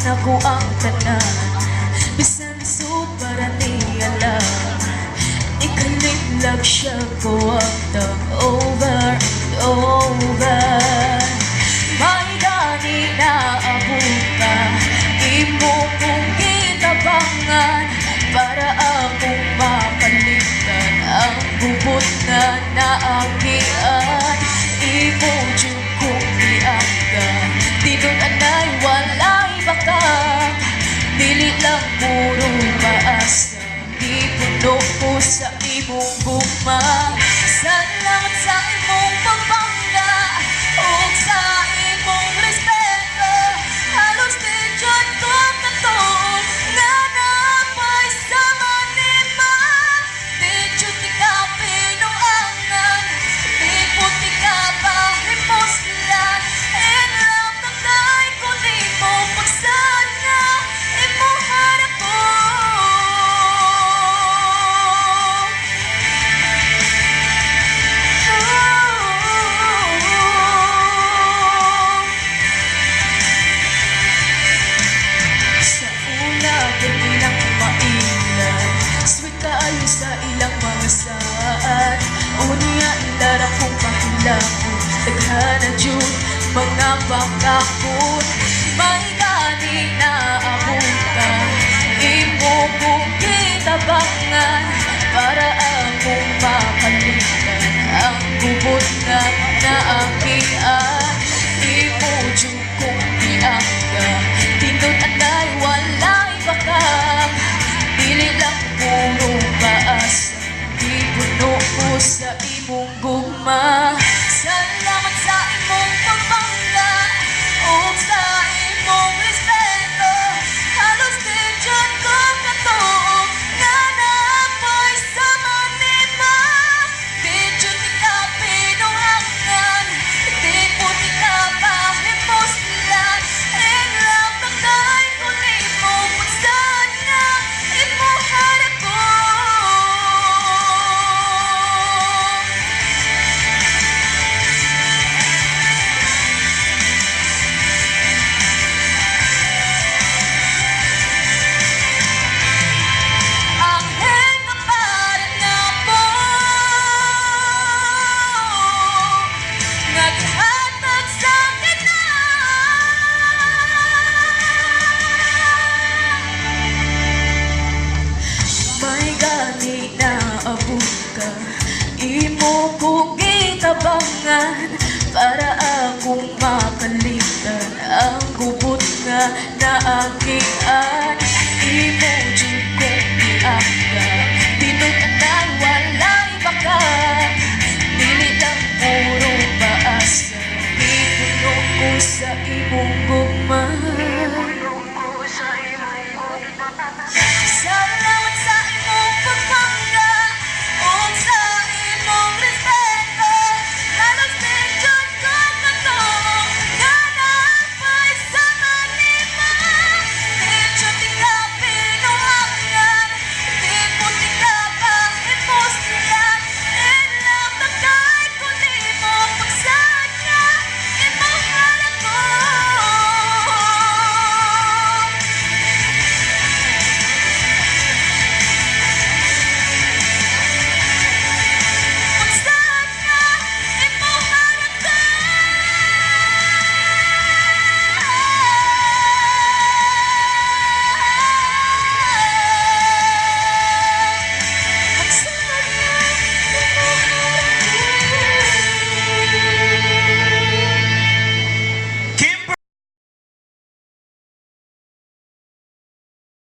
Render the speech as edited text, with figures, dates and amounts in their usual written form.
ako ang tanan. Bisan lisod para niya lang, ikaliglag siya ko ang tag-over and over. May gani na abuta, imo kong gitabangan para akong mapalitan ang bubot na naakian. Imo dyan kong iangga, tinod anay walay bakang, dili lang puro paasa, di puno ko sa imong gumang. Salamat sa imong pagbangga o sa imong respeto, halos di dyan ko katuon nga napay sa manima. Di dyan di ka pinuangan, di puti ka pahimoslan, and love na tayo ko di mo pagsana imo harap ko. Sa ilang mga saan unya ilara kong pakilakon, daghana jud mga bakakon. May gani na abuta, imo kong kitabangan para akong mapalitan ang bubot na naakian. Imo jud kong iangga, tinod anay walay bakang, dili lang puro paasa, di puno ko sa